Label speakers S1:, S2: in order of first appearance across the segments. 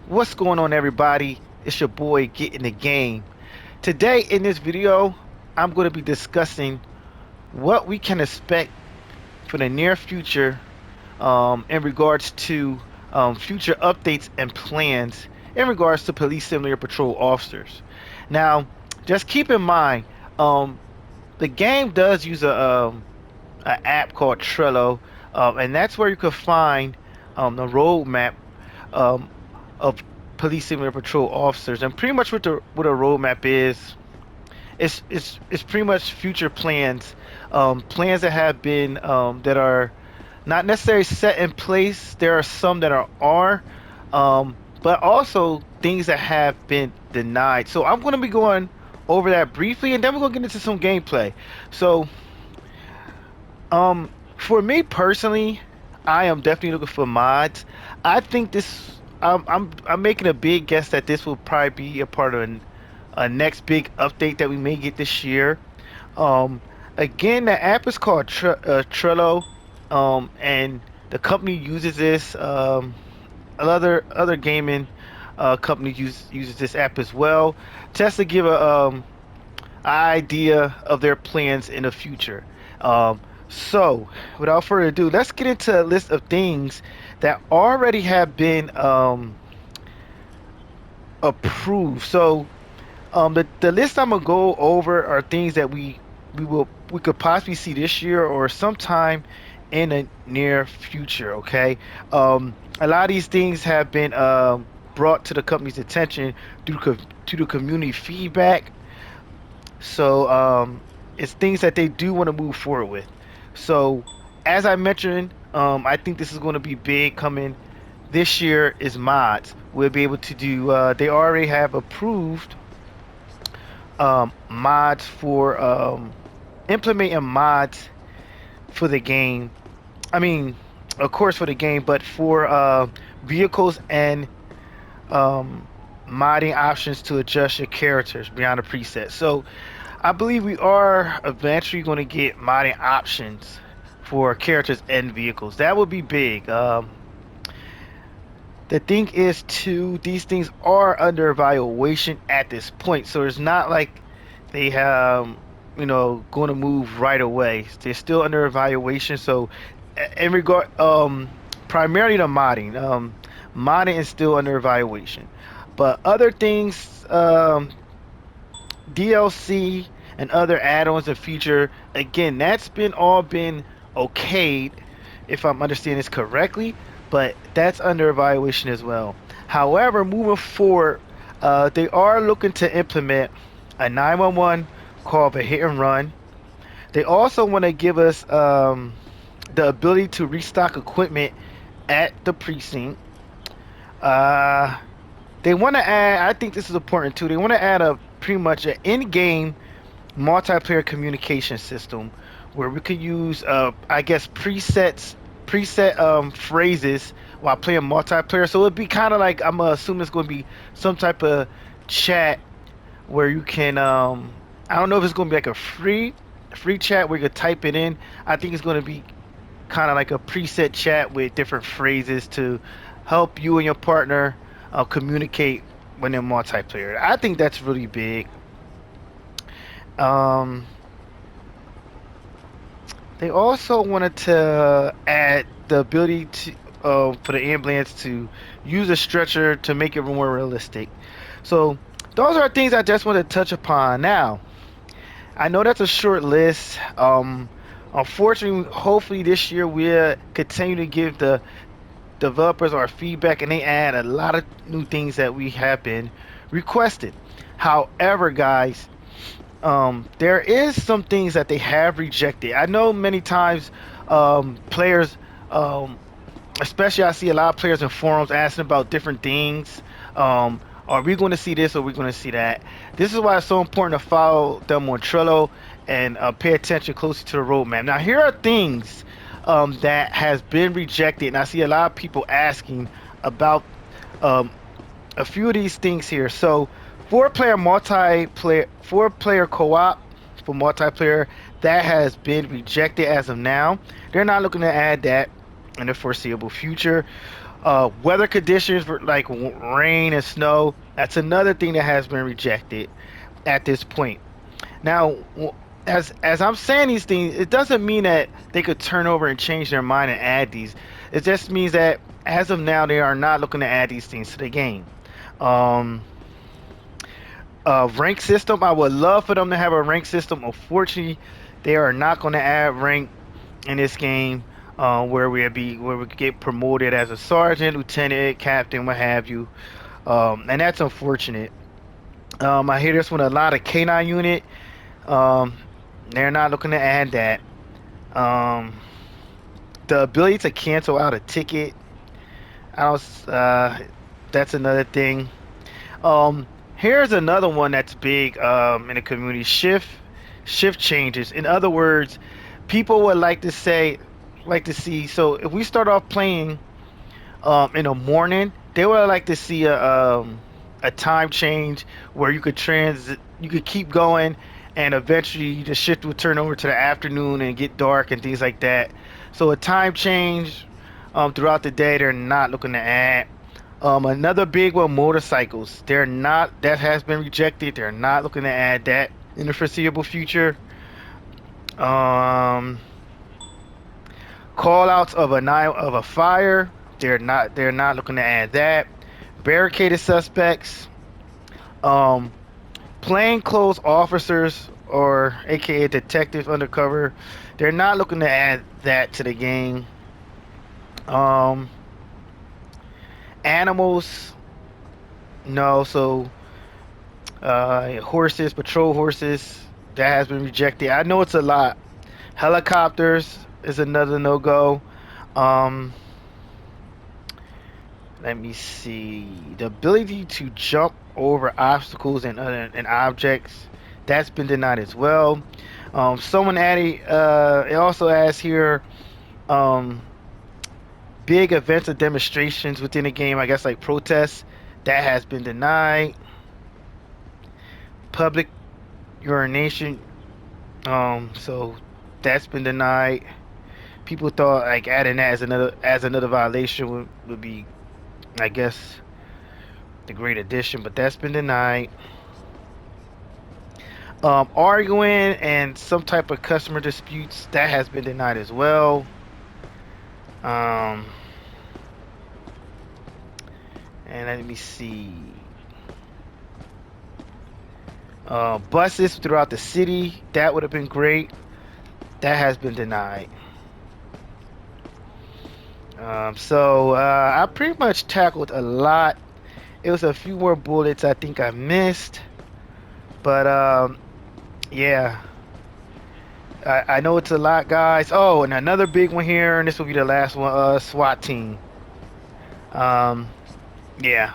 S1: What's going on, everybody? It's your boy Get in the Game. Today, in this video, I'm going to be discussing what we can expect for the near future in regards to future updates and plans in regards to police simulator patrol officers. Now, just keep in mind, um, the game does use a app called Trello, and that's where you can find the roadmap um, of police simulator patrol officers. And pretty much what a roadmap is, it's pretty much future plans, plans that have been that are not necessarily set in place. There are some that but also things that have been denied. So I'm going to be going over that briefly, and then we're going to get into some gameplay. So for me personally, I am definitely looking for mods. I think this. I'm making a big guess that this will probably be a part of a next big update that we may get this year. Um, Again, the app is called Trello, and the company uses this. Other gaming companies uses this app as well, just to give a idea of their plans in the future. So, without further ado, let's get into a list of things that already have been approved. So, the list I'm gonna go over are things that we could possibly see this year or sometime in the near future. Okay, a lot of these things have been brought to the company's attention to the community feedback. So it's things that they do want to move forward with. So as I mentioned, I think this is going to be big coming this year. Is mods. We'll be able to do. They already have approved mods for implementing mods for the game. I mean, of course for the game, but for vehicles and um, modding options to adjust your characters beyond the preset. So I believe we are eventually going to get modding options for characters and vehicles. That would be big. The thing is, too, these things are under evaluation at this point, so it's not like they have, going to move right away. They're still under evaluation. So, in regard, primarily the modding is still under evaluation, but other things, DLC and other add-ons and feature, again, that's been okayed, if I'm understanding this correctly, but that's under evaluation as well. However, moving forward, they are looking to implement a 911 call for hit and run. They also want to give us the ability to restock equipment at the precinct. Uh, they want to add, I think this is important too. They want to add a pretty much an in-game multiplayer communication system where we could use, I guess, preset phrases while playing multiplayer. So it'd be kind of like, I'm assuming it's going to be some type of chat where you can, I don't know if it's going to be like a free chat where you could type it in. I think it's going to be kind of like a preset chat with different phrases to help you and your partner communicate when they're multiplayer. I think that's really big. Um, they also wanted to add the ability to for the ambulance to use a stretcher to make it more realistic. So those are things I just want to touch upon. Now, I know that's a short list. Unfortunately, hopefully this year we'll continue to give the developers our feedback and they add a lot of new things that we have been requested. However, guys, there is some things that they have rejected. I know many times players, um, especially I see a lot of players in forums asking about different things. Are we going to see this or are we going to see that? This is why it's so important to follow them on Trello and pay attention closely to the roadmap. Now, here are things that has been rejected, and I see a lot of people asking about um, a few of these things here. So, four player co-op for multiplayer that has been rejected as of now. They're not looking to add that in the foreseeable future. Weather conditions for like rain and snow. That's another thing that has been rejected at this point. Now, as I'm saying these things, it doesn't mean that they could turn over and change their mind and add these. It just means that as of now, they are not looking to add these things to the game. Um, Rank system. I would love for them to have a rank system. Unfortunately, they are not going to add rank in this game. Where we get promoted as a sergeant, lieutenant, captain, what have you. And that's unfortunate. I hear this one a lot of K9 unit. Um, they're not looking to add that. Um, the ability to cancel out a ticket. I don't. That's another thing. Here's another one that's big in the community. Shift changes. In other words, people would like to see. So if we start off playing in the morning, they would like to see a time change where you could keep going, and eventually the shift would turn over to the afternoon and get dark and things like that. So a time change throughout the day, they're not looking to add. Another big one, motorcycles. They're not. That has been rejected. They're not looking to add that in the foreseeable future. Um, Call outs of a fire. They're not looking to add that. Barricaded suspects. Um, Plainclothes officers or AKA detectives undercover. They're not looking to add that to the game. Um, Animals. No. So horses, patrol horses. That has been rejected. I know it's a lot. Helicopters is another no go. Um, Let me see. The ability to jump over obstacles and objects, that's been denied as well. Someone added. It also asks here. Um, Big events or demonstrations within the game. I guess like protests. That has been denied. Public urination. So that's been denied. People thought like adding that as another violation would be, I guess, the great addition, but that's been denied. Arguing and some type of customer disputes, that has been denied as well. Um, and let me see. Buses throughout the city, that would have been great. That has been denied. I pretty much tackled a lot. It was a few more bullets I think I missed, but yeah, I know it's a lot, guys. Oh, and another big one here, and this will be the last one. SWAT team. Um, yeah.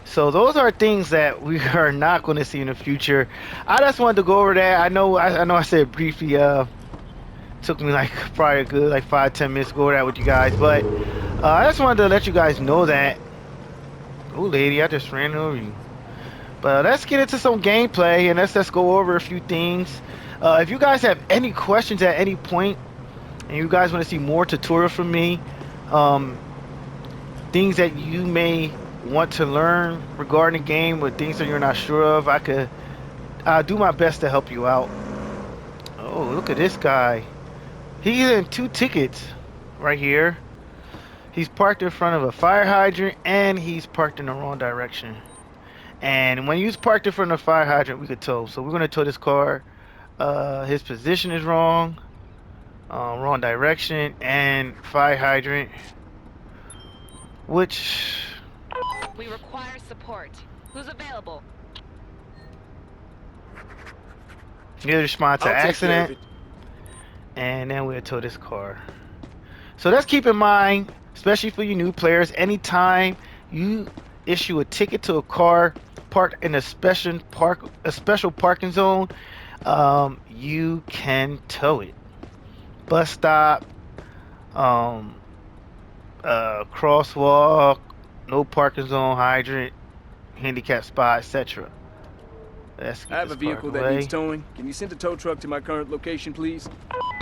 S1: So those are things that we are not going to see in the future. I just wanted to go over that. I know I said briefly. Took me like probably a good like 5-10 minutes to go over that with you guys, but I just wanted to let you guys know that. Oh, lady, I just ran over you. But let's get into some gameplay and let's go over a few things. If you guys have any questions at any point, and you guys want to see more tutorials from me, things that you may want to learn regarding the game, or things that you're not sure of, I'll do my best to help you out. Oh, look at this guy. He's in 2 tickets right here. He's parked in front of a fire hydrant and he's parked in the wrong direction. And when he's parked in front of a fire hydrant, we could tow. So we're going to tow this car. His position is wrong. Wrong direction and fire hydrant. Which...
S2: We require support. Who's available?
S1: You respond to accident. And then we'll tow this car. So let's keep in mind, especially for you new players, anytime you issue a ticket to a car parked in a special parking zone, you can tow it. Bus stop, crosswalk, no parking zone, hydrant, handicap spot, etc.
S3: I have a vehicle that needs towing. Can you send a tow truck to my current location, please?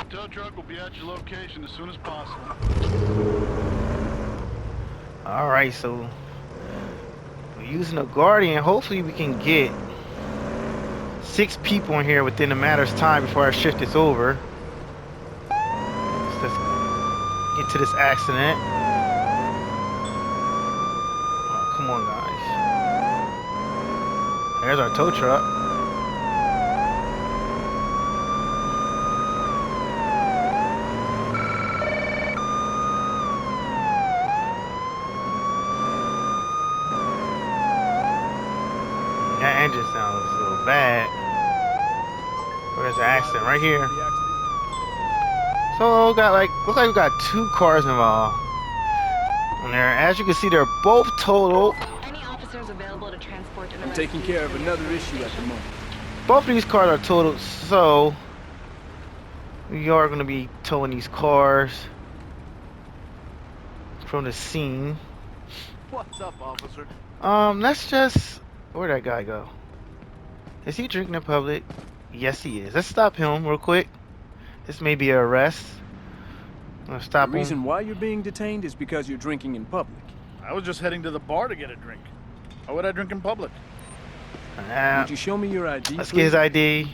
S4: Tow truck will be at your location as soon as possible.
S1: All right, so we're using a Guardian. Hopefully, we can get 6 people in here within a matter of time before our shift is over. So let's get to this accident. Oh, come on, guys. There's our tow truck. That engine sounds a little bad. There's an accident right here. So looks like we got 2 cars involved. And there, as you can see, they're both totaled.
S2: Any officers available to transport an
S3: I'm taking care of another issue at the moment.
S1: Both of these cars are totaled, so we are going to be towing these cars from the scene.
S4: What's up, officer?
S1: Let's just... Where'd that guy go? Is he drinking in public? Yes, he is. Let's stop him real quick. This may be an arrest. I'm gonna stop him.
S3: The reason why you're being detained is because you're drinking in public.
S4: I was just heading to the bar to get a drink. How would I drink in public?
S3: Would you show me your ID,
S1: let's
S3: please?
S1: get his ID.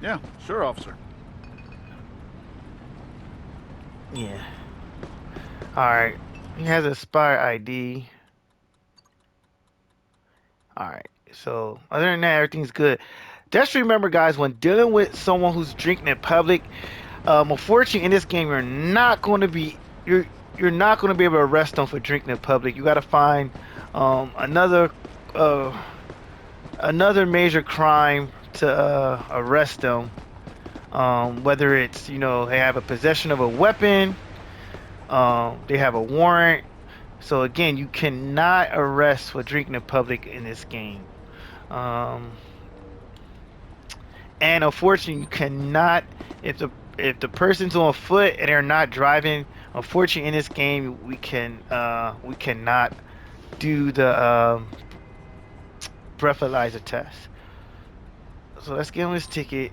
S4: Yeah, sure, officer.
S1: Yeah. Alright. He has a expired ID. Alright. So, other than that, everything's good. Just remember, guys, when dealing with someone who's drinking in public, unfortunately, in this game, you're not going to be not going to be able to arrest them for drinking in public. You got to find another major crime to arrest them. Whether it's, you know, they have a possession of a weapon, they have a warrant. So again, you cannot arrest for drinking in public in this game. And unfortunately, you cannot, if the person's on foot and they're not driving, unfortunately in this game we cannot do the breathalyzer test. So let's give him his ticket.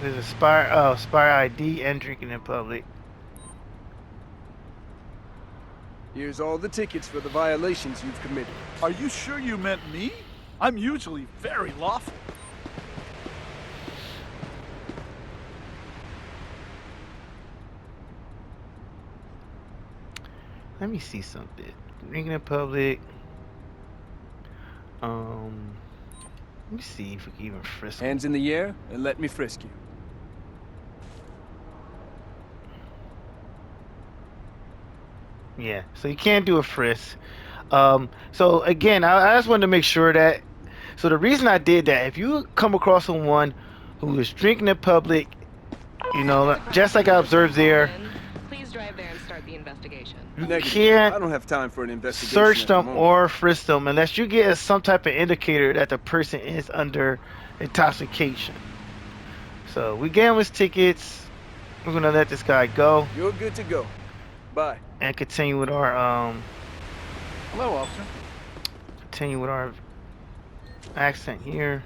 S1: There's expired ID and drinking in public.
S3: Here's all the tickets for the violations you've committed.
S4: Are you sure you meant me? I'm usually very lawful.
S1: Let me see something. Drinking in public. Let me see if we can even frisk him.
S3: Hands in the air and let me frisk you.
S1: Yeah, so you can't do a frisk. So again, I just wanted to make sure that. So the reason I did that, if you come across someone who is drinking in public, you know, just like I observed there,
S2: please drive there and start the investigation.
S1: you
S3: Negative.
S1: can't
S3: I don't have time for an investigation.
S1: search
S3: at the
S1: them
S3: moment.
S1: or frisk them unless you get some type of indicator that the person is under intoxication. So we gave him his tickets. We're gonna let this guy go
S3: You're good to go. Bye.
S1: and continue with our
S4: Hello, officer.
S1: accent here.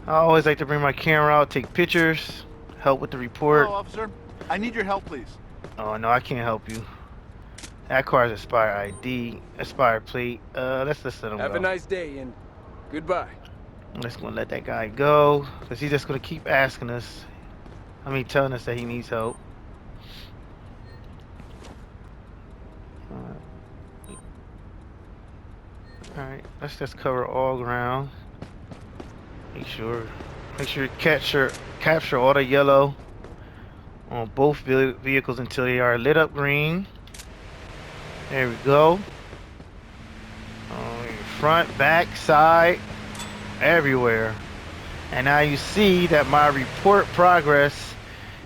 S1: I always like to bring my camera out, take pictures, help with the report.
S4: Hello, officer. I need your help, please.
S1: Oh no, I can't help you. That car's expired ID, expired plate. Let's let him
S3: Have
S1: go.
S3: a nice day and goodbye.
S1: Let's gonna let that guy go, cause he's just gonna keep asking us. Telling us that he needs help. All right, let's just cover all ground. Make sure you capture all the yellow on both vehicles until they are lit up green. There we go. Front, back, side, everywhere. And now you see that my report progress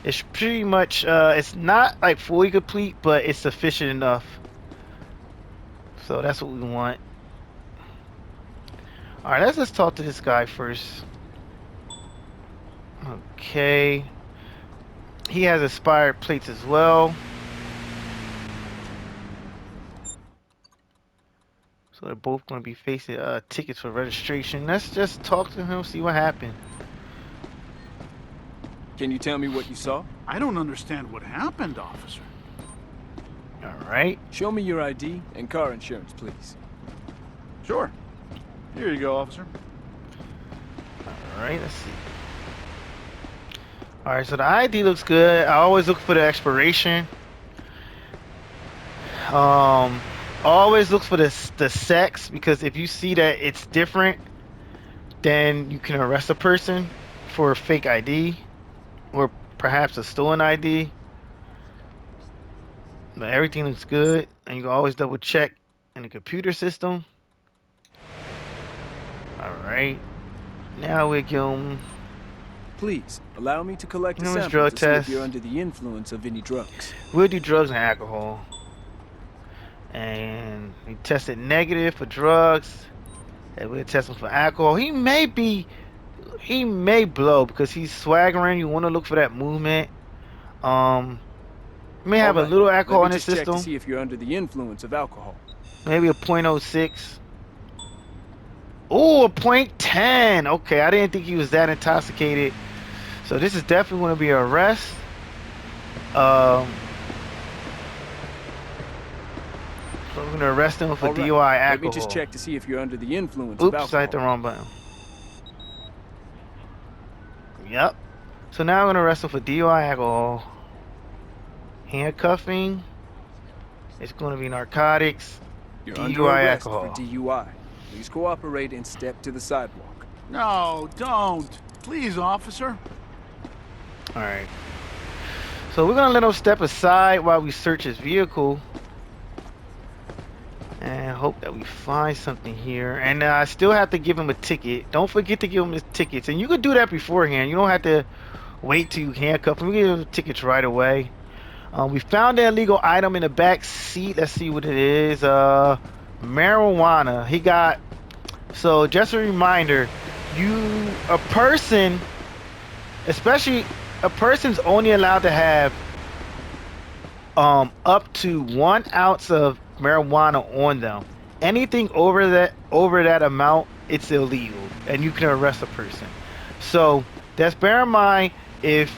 S1: is pretty much, it's not like fully complete, but it's sufficient enough. So that's what we want. Alright, let's just talk to this guy first. Okay. He has expired plates as well. So they're both going to be facing tickets for registration. Let's just talk to him, see what happened.
S3: Can you tell me what you saw?
S4: I don't understand what happened, officer.
S1: All right.
S3: Show me your ID and car insurance, please.
S4: Sure. Here you go, officer.
S1: All right, let's see. All right, so the ID looks good. I always look for the expiration. Always look for the sex, because if you see that it's different, then you can arrest a person for a fake ID or perhaps a stolen ID. But everything looks good, and you can always double check in the computer system. All right, now we give
S3: Please allow me to collect a
S1: His
S3: sample
S1: drug
S3: to see if
S1: test.
S3: you're under the influence of any drugs.
S1: We'll do drugs and alcohol. And he tested negative for drugs. And we'll test him for alcohol. He may blow because he's swaggering. You want to look for that movement. May have a little alcohol in his
S3: Check
S1: system.
S3: to see if you're under the influence of alcohol.
S1: Maybe a 0.06. Oh, a 0.10. Okay, I didn't think he was that intoxicated. So this is definitely going to be an arrest. So we're going to arrest him for DUI alcohol.
S3: Let me just check to see if you're under the influence
S1: Oops,
S3: of alcohol.
S1: I hit the wrong button. Yep. So now I'm going to arrest him for DUI alcohol. Handcuffing. It's going to be narcotics.
S3: You're under
S1: DUI
S3: arrest
S1: alcohol.
S3: for DUI. Please cooperate and step to the sidewalk.
S4: No, don't. Please, officer.
S1: Alright. So we're going to let him step aside while we search his vehicle. And hope that we find something here. And I still have to give him a ticket. Don't forget to give him his tickets. And you can do that beforehand. You don't have to wait till you handcuff him. We give him the tickets right away. We found an illegal item in the back seat. Let's see what it is. Marijuana. He got... So just a reminder. A person... Especially... A person's only allowed to have... up to 1 ounce of marijuana on them. Anything over that amount, it's illegal, and you can arrest a person. So that's bear in mind. If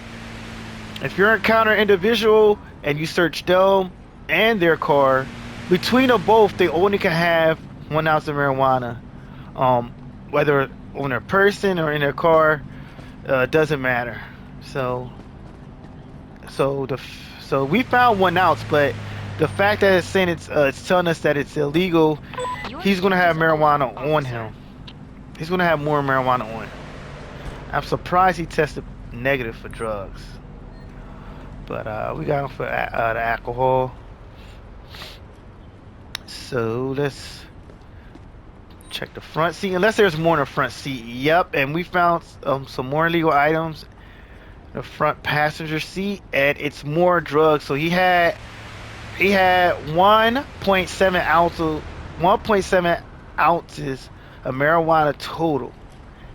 S1: you encounter an individual and you search them and their car, between them both, they only can have 1 ounce of marijuana. Whether on their person or in their car, doesn't matter. So we found 1 ounce, but the fact that it's saying it's telling us that it's illegal, he's gonna have marijuana on him. He's gonna have more marijuana on him. I'm surprised he tested negative for drugs, but we got him for the alcohol. So let's check the front seat, unless there's more in the front seat. Yep, and we found some more illegal items in the front passenger seat, and it's more drugs. So he had 1.7 ounces of marijuana total.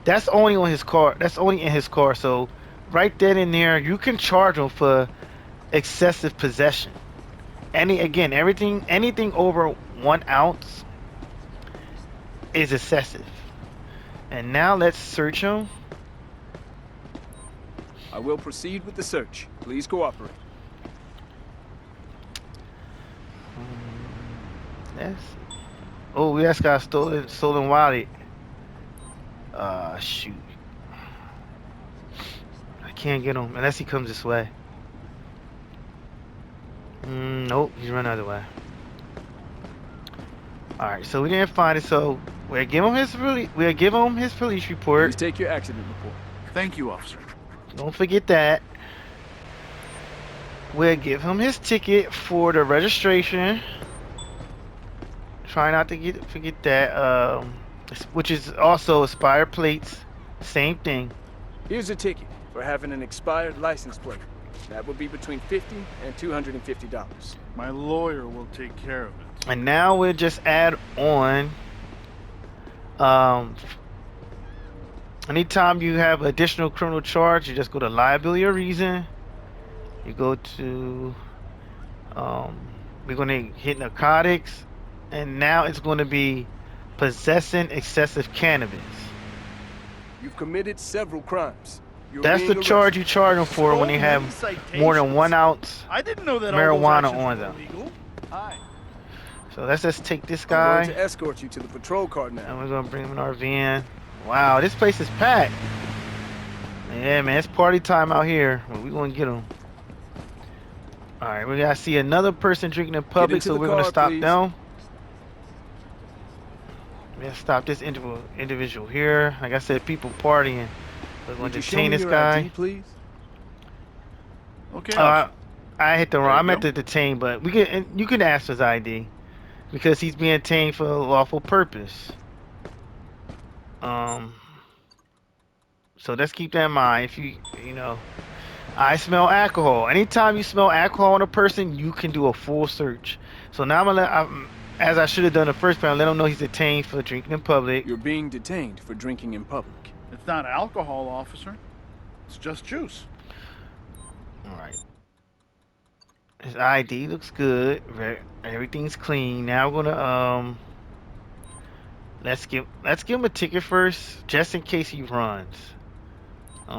S1: That's only on his car. That's only in his car. So right then and there, you can charge him for excessive possession. Anything over 1 ounce is excessive. And now let's search him.
S3: I will proceed with the search. Please cooperate.
S1: Yes. Oh, we just got stolen wallet. Shoot. I can't get him unless he comes this way. Nope, he's running the other way. Alright, so we didn't find it, so we'll give him his police report.
S3: Please take your accident report.
S4: Thank you, officer.
S1: Don't forget that. We'll give him his ticket for the registration. Try not to forget that. Which is also expired plates. Same thing.
S3: Here's a ticket for having an expired license plate. That will be between $50 and $250.
S4: My lawyer will take care of it.
S1: And now we'll just add on. Anytime you have additional criminal charge, you just go to liability or reason. You go to we're gonna hit narcotics, and now it's gonna be possessing excessive cannabis.
S3: You've committed several crimes.
S1: That's the charge you charge them for when they have more than 1 ounce
S4: I didn't know that
S1: marijuana
S4: all those
S1: on
S4: actions
S1: them.
S4: were illegal. Hi.
S1: So let's just take this
S3: I'm
S1: guy.
S3: going to escort you to the patrol car now.
S1: And we're gonna bring him in our van. Wow, this place is packed. Yeah, man, it's party time out here. Well, we gonna get him. All right, we gotta see another person drinking in public, so we're gonna stop them. We're gonna stop this individual here. Like I said, people partying. We're gonna detain this guy.
S3: ID, please?
S4: Okay.
S1: I hit the wrong. I meant to detain, but we can. You can ask for his ID because he's being detained for a lawful purpose. So let's keep that in mind. If you know, I smell alcohol. Anytime you smell alcohol on a person, you can do a full search. So now I'm gonna as I should have done the first time, let him know he's detained for drinking in public.
S3: You're being detained for drinking in public.
S4: It's not alcohol, officer. It's just juice.
S1: All right. His ID looks good. Everything's clean. Now we're gonna let's give him a ticket first, just in case he runs.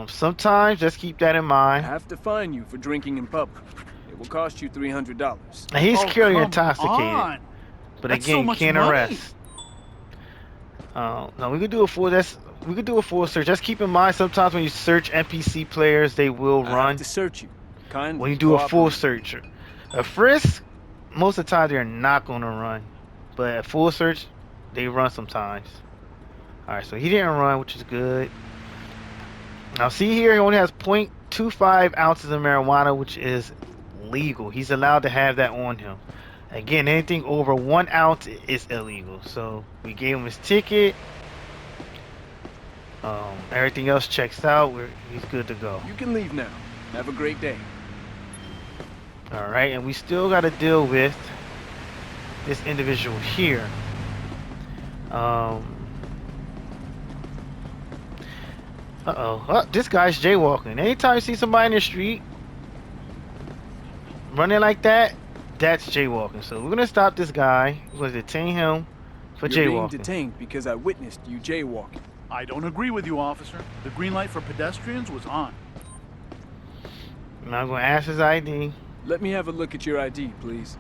S1: Sometimes just keep that in
S3: I
S1: mind.
S3: have to fine you for drinking in public. It will cost you $300.
S1: Now he's clearly
S4: come
S1: intoxicated,
S4: on.
S1: but
S4: That's
S1: again,
S4: so
S1: you
S4: much
S1: can't
S4: money.
S1: arrest. No, we could do a full. We could do a full search. Just keep in mind, sometimes when you search NPC players, they will
S3: I
S1: run.
S3: have to search you. Kindly
S1: When you do a full
S3: cooperate.
S1: search, a frisk, most of the time they're not gonna run, but a full search, they run sometimes. All right, so he didn't run, which is good. Now see here, he only has 0.25 ounces of marijuana, which is legal. He's allowed to have that on him. Again, anything over 1 ounce is illegal. So we gave him his ticket. Everything else checks out. He's good to go.
S3: You can leave now. Have a great day.
S1: All right, and we still got to deal with this individual here. Oh, this guy's jaywalking. Anytime you see somebody in the street running like that, that's jaywalking. So we're gonna stop this guy. We're gonna detain him for
S3: You're being
S1: jaywalking.
S3: detained because I witnessed you jaywalking.
S4: I don't agree with you, officer. The green light for pedestrians was on.
S1: And I'm gonna ask his ID.
S3: Let me have a look at your ID, please.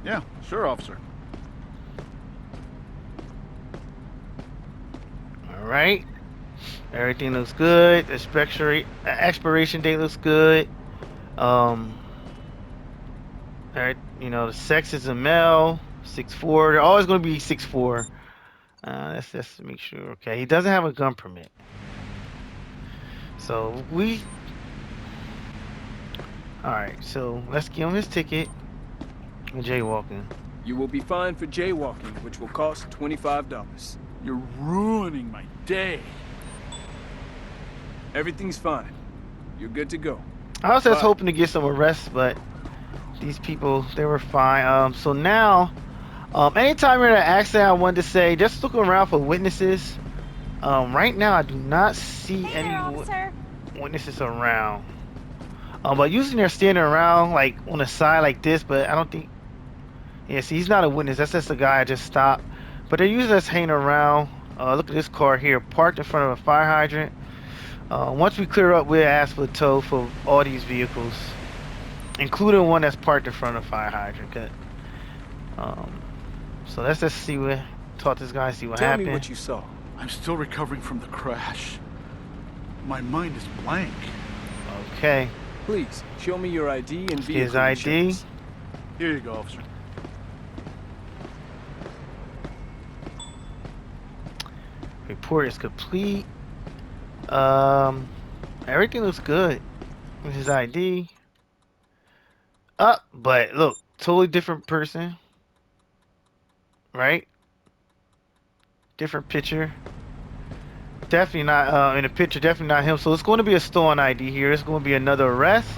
S4: Yeah, sure, officer.
S1: All right. Everything looks good. The expiration date looks good. You know, the sex is a male, 6'4". They're always going to be 6'4". Let's just make sure. Okay, he doesn't have a gun permit. So all right. So let's give him his ticket. And jaywalking.
S3: You will be fined for jaywalking, which will cost $25.
S4: You're ruining my day.
S3: Everything's fine. You're good to go.
S1: I was just
S3: Bye.
S1: hoping to get some arrests, but these people, they were fine. So now, anytime you're in an accident, I wanted to say, just look around for witnesses. Right now, I do not see any witnesses around. But usually they're standing around, like, on the side like this, but I don't think... Yeah, see, he's not a witness. That's just a guy I just stopped. But they're usually just hanging around. Look at this car here, parked in front of a fire hydrant. Once we clear up, we'll ask for a tow for all these vehicles, including one that's parked in front of a fire hydrant. So let's just talk to this guy, see what happened.
S3: Tell me what you saw.
S4: I'm still recovering from the crash. My mind is blank.
S1: Okay.
S3: Please, show me your ID and vehicle
S1: His ID.
S3: insurance.
S4: Here you go, officer.
S1: Report is complete. Everything looks good with his ID. But look, totally different person. Right? Different picture. Definitely not in the picture, definitely not him. So it's going to be a stolen ID here. It's going to be another arrest.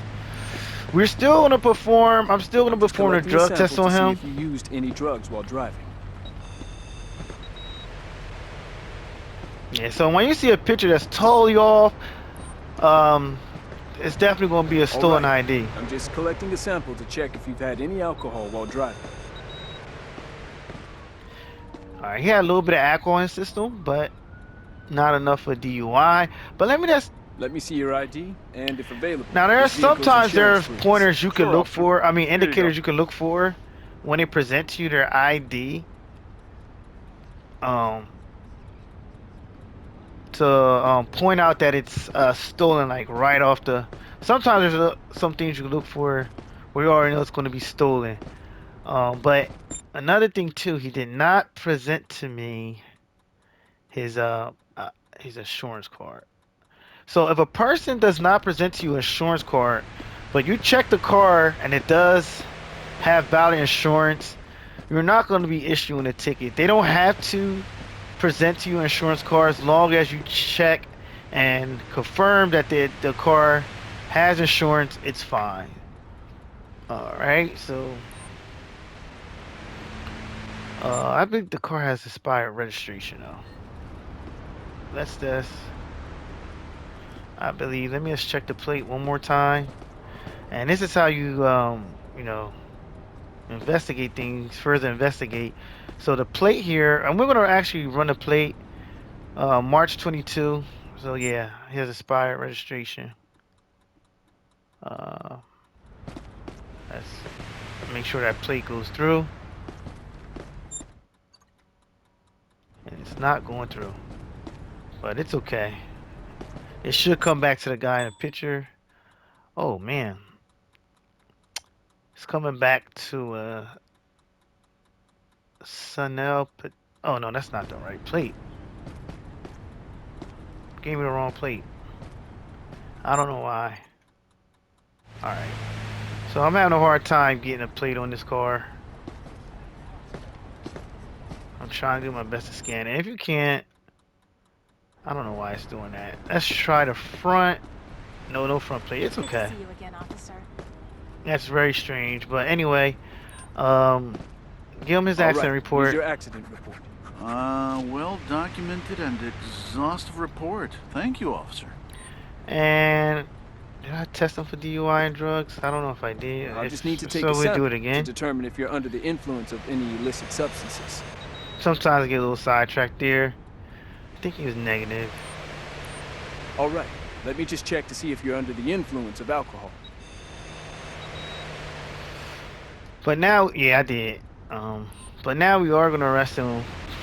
S1: We're still going to perform, I'm still going to perform a drug test on him.
S3: If you used any drugs while driving.
S1: Yeah, so when you see a picture that's totally off, it's definitely going to be a stolen ID.
S3: I'm just collecting a sample to check if you've had any alcohol while driving.
S1: Alright, he had a little bit of alcohol in his system, but not enough for DUI. But let me just
S3: Let me see your ID, and if available.
S1: Now there's sometimes there's pointers you can
S4: Sure,
S1: look
S4: officer.
S1: for. I mean
S4: Here you
S1: indicators
S4: go.
S1: you can look for when they present to you their ID. To point out that it's stolen, like right off the. Sometimes there's some things you can look for where you already know it's going to be stolen. But another thing too, he did not present to me his insurance card. So if a person does not present to you an insurance card, but you check the car and it does have valid insurance, you're not going to be issuing a ticket. They don't have to present to you an insurance card as long as you check and confirm that the car has insurance. It's fine. All right, so I think the car has expired registration though. That's this. I believe. Let me just check the plate one more time. And this is how you you know, investigate things, further investigate. So the plate here, and we're gonna actually run the plate March 22. So yeah, here's expired registration. Let's make sure that plate goes through. And it's not going through. But it's okay. It should come back to the guy in the picture. Oh man. It's coming back to Sunel. Oh no, that's not the right plate. Gave me the wrong plate. I don't know why. Alright. So I'm having a hard time getting a plate on this car. I'm trying to do my best to scan it. If you can't, I don't know why it's doing that. Let's try the front. No front plate. It's okay.
S5: Good to see you again, officer.
S1: That's very strange. But anyway, give him his accident report.
S3: Here's your accident report.
S4: Well documented and exhaustive report. Thank you, officer.
S1: And did I test him for DUI and drugs? I don't know if I did.
S3: I just need to take
S1: so
S3: a
S1: we'll
S3: sample
S1: do it again.
S3: to determine if you're under the influence of any illicit substances.
S1: Sometimes I get a little sidetracked there. I think he was negative.
S3: All right. Let me just check to see if you're under the influence of alcohol.
S1: But now, yeah, I did. But now we are going to arrest him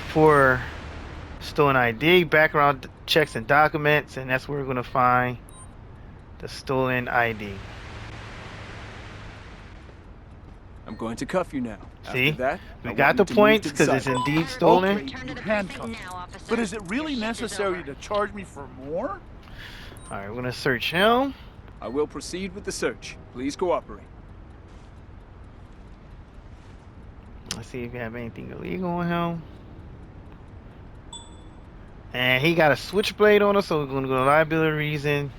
S1: for stolen ID, background checks and documents, and that's where we're going to find the stolen ID.
S3: I'm going to cuff you now.
S1: See?
S3: After that,
S1: We
S3: I
S1: got
S3: want
S1: the
S3: you to move
S1: points
S3: to the
S1: because it's
S3: sidewalk.
S1: indeed stolen.
S2: Return to the
S4: Handcuffs.
S2: precinct now, officer.
S4: But is it really
S2: Your shift is
S4: necessary
S2: over.
S4: to charge me for more?
S1: Alright, we're going to search him.
S3: I will proceed with the search. Please cooperate.
S1: Let's see if you have anything illegal on him. And he got a switchblade on us, so we're going to go to liability reason.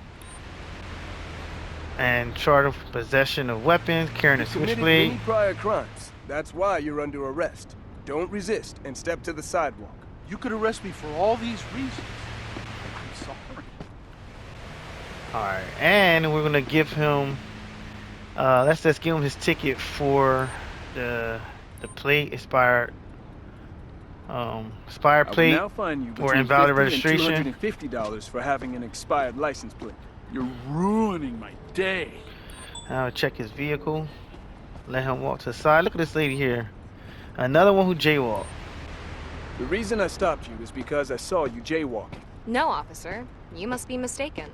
S1: And charge him for possession of weapons, carrying a
S3: You committed
S1: switchblade.
S3: many prior crimes. That's why you're under arrest. Don't resist and step to the sidewalk.
S4: You could arrest me for all these reasons. I'm sorry.
S1: Alright, and we're gonna give him let's just give him his ticket for the plate expired
S3: I will
S1: plate
S3: now fine you
S1: or
S3: between
S1: invalid
S3: $50
S1: registration.
S3: and $250 for having an expired license plate.
S4: You're ruining my day.
S1: I'll check his vehicle. Let him walk to the side. Look at this lady here. Another one who jaywalked.
S3: The reason I stopped you is because I saw you jaywalking.
S5: No, officer. You must be mistaken.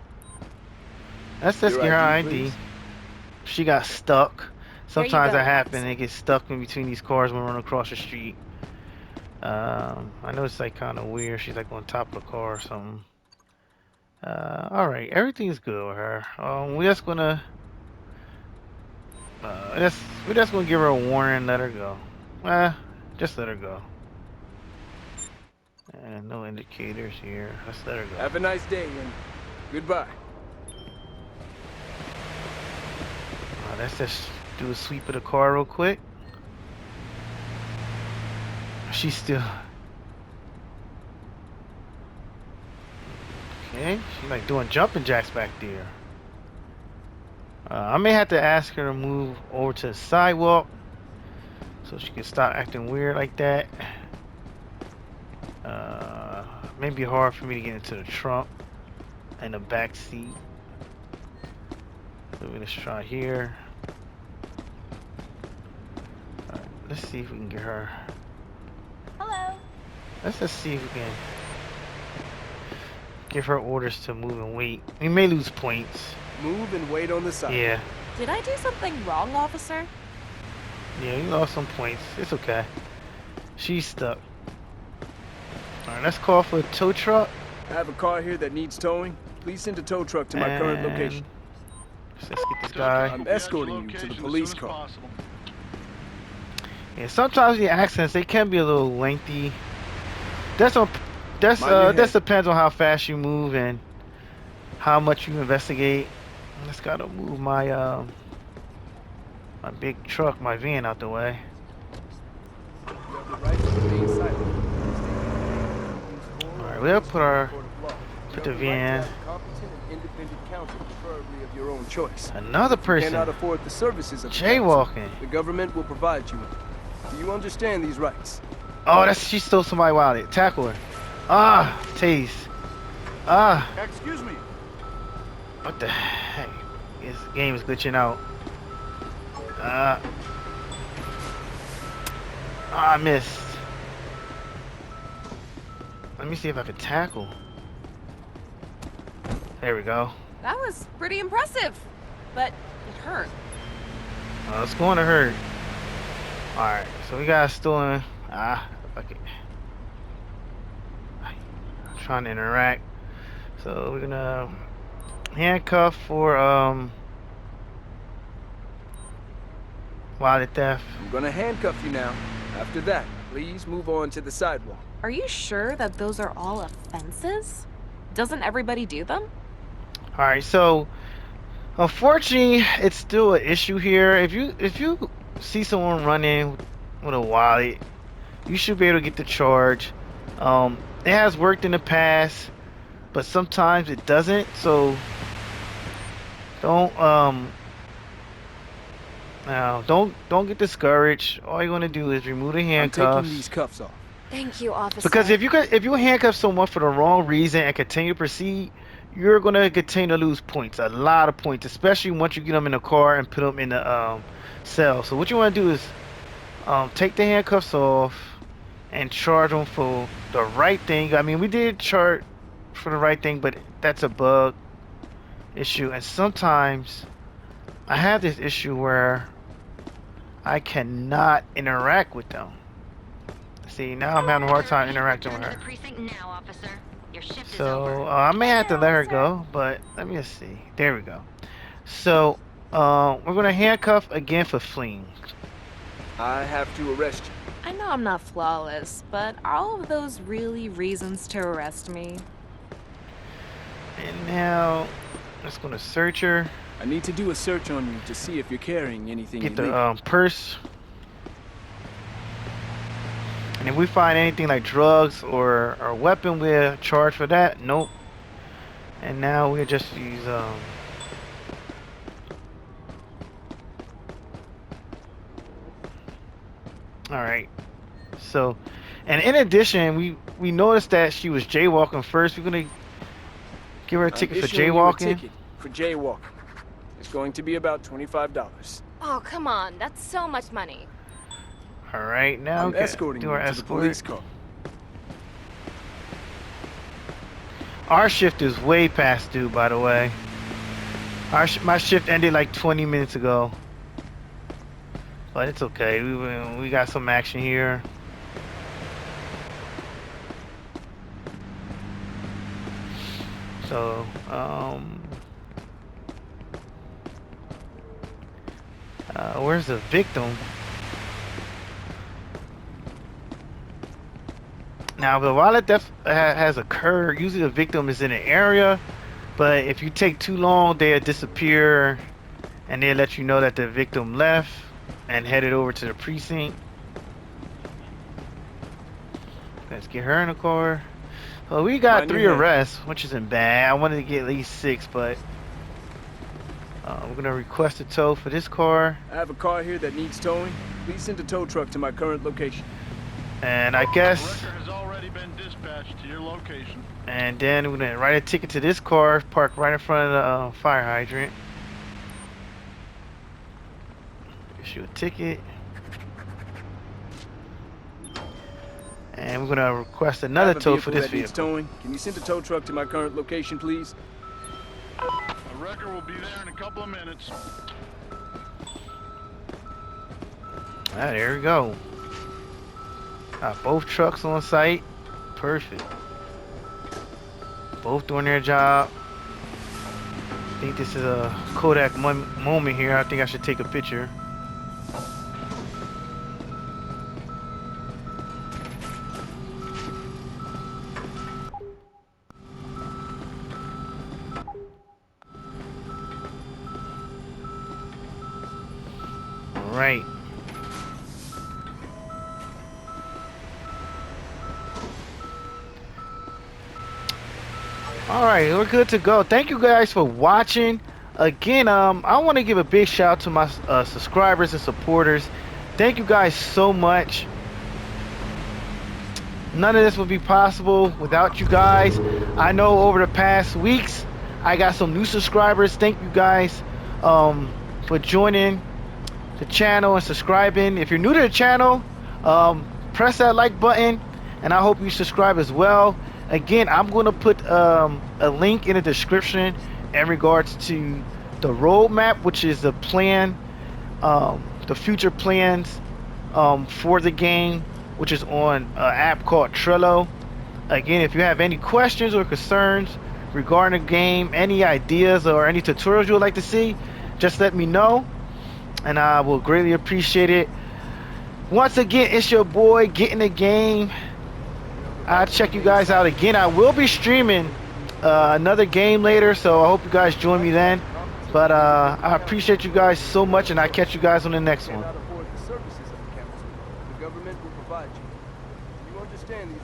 S1: Let's just
S3: Your
S1: get her
S3: ID,
S1: ID.
S3: please.
S1: She got stuck.
S5: There you
S1: Sometimes
S5: go,
S1: that happens.
S5: officer.
S1: They get stuck in between these cars when running across the street. I know it's like kind of weird. She's like on top of the car or something. Alright, everything's good with her. We're just gonna we're just gonna give her a warning and let her go. Just let her go. And no indicators here. Let's let her go.
S3: Have a nice day and goodbye.
S1: Let's just do a sweep of the car real quick. She's still... Okay, she's like doing jumping jacks back there. I may have to ask her to move over to the sidewalk so she can stop acting weird like that. May be hard for me to get into the trunk. in the back seat. So we're gonna try here. Alright, let's see if we can get her.
S5: Hello.
S1: Let's just see if we can give her orders to move and wait. We may lose points.
S3: Move and wait on the side.
S1: Yeah.
S5: Did I do something wrong, officer?
S1: Yeah, you lost some points. It's okay. She's stuck. Alright, let's call for a tow truck.
S3: I have a car here that needs towing. Please send a tow truck to my current location.
S1: Let's get this guy.
S3: I'm escorting you to the police car.
S1: Yeah, sometimes the accidents they can be a little lengthy. That depends on how fast you move and how much you investigate. I just gotta move my my big truck, my van out the way.
S3: You have the right to remain silent.
S1: Alright, we'll put the van.
S3: Your own choice.
S1: Another person.
S3: Cannot afford the services of
S1: jaywalking.
S3: The government will provide you. Do you understand these rights?
S1: Oh, she stole somebody wallet. Tackle her. Ah, tase. Ah.
S4: Excuse me.
S1: What the heck? This game is glitching out. I missed. Let me see if I can tackle. There we go.
S5: That was pretty impressive, but it hurt.
S1: It's going to hurt. Alright, so we got stolen. Fuck it. I'm trying to interact. So we're gonna handcuff for wallet theft.
S3: I'm gonna handcuff you now. After that, please move on to the sidewalk.
S5: Are you sure that those are all offenses? Doesn't everybody do them?
S1: Alright, so unfortunately it's still an issue here. If you see someone running with a wallet, you should be able to get the charge. It has worked in the past, but sometimes it doesn't, so don't get discouraged. All you're gonna do is remove the handcuffs.
S3: I'm taking these cuffs off.
S5: Thank you, officer.
S1: Because if you handcuff someone for the wrong reason and continue to proceed, you're gonna continue to lose points, a lot of points, especially once you get them in the car and put them in the cell. So what you want to do is take the handcuffs off and charge them for the right thing. I mean, we did charge for the right thing, but that's a bug issue, and sometimes I have this issue where I cannot interact with them. See, now I'm having a hard time interacting with her. So I may have to let her go, but let me just see. There we go. So we're gonna handcuff again for fleeing.
S3: I have to arrest you.
S5: I know I'm not flawless, but are all of those really reasons to arrest me?
S1: And now let's go to search her.
S3: I need to do a search on you to see if you're carrying anything.
S1: Get the purse. And if we find anything like drugs or a weapon, we'll charge for that. Nope. And now we'll just use Alright. So, and in addition, we noticed that she was jaywalking first. We're gonna give her a ticket for jaywalking.
S3: For jaywalking. It's going to be about $25.
S5: Oh, come on. That's so much money.
S1: Alright, now
S3: I'm escorting you to the police car.
S1: Our shift is way past due, by the way. My shift ended like 20 minutes ago. But it's okay. We got some action here. So, where's the victim? Now, the wallet theft has occurred. Usually the victim is in an area, but if you take too long, they'll disappear and they'll let you know that the victim left and headed over to the precinct. Let's get her in the car. Well, we got 3 arrests, which isn't bad. I wanted to get at least 6, but we're going to request a tow for this car.
S3: I have a car here that needs towing. Please send a tow truck to my current location.
S1: And I guess...
S4: The wrecker has already been dispatched to your location.
S1: And then we're gonna write a ticket to this car parked right in front of the fire hydrant. Issue a ticket. And we're gonna request another tow for this vehicle.
S3: Towing. Can you send a tow truck to my current location, please?
S4: The wrecker will be there in a couple of minutes.
S1: Ah, there we go. Both trucks on site. Perfect. Both doing their job. I think this is a Kodak moment here. I think I should take a picture. All right. Alright, we're good to go. Thank you guys for watching. Again, I want to give a big shout out to my subscribers and supporters. Thank you guys so much. None of this would be possible without you guys. I know over the past weeks, I got some new subscribers. Thank you guys for joining the channel and subscribing. If you're new to the channel, press that like button, and I hope you subscribe as well. Again, I'm going to put a link in the description in regards to the roadmap, which is the plan, the future plans for the game, which is on an app called Trello. Again, if you have any questions or concerns regarding the game, any ideas or any tutorials you would like to see, just let me know, and I will greatly appreciate it. Once again, it's your boy Getting the Game. I'll check you guys out again. I will be streaming another game later, so I hope you guys join me then. But I appreciate you guys so much, and I'll catch you guys on the next one.
S3: The government will provide you. You understand these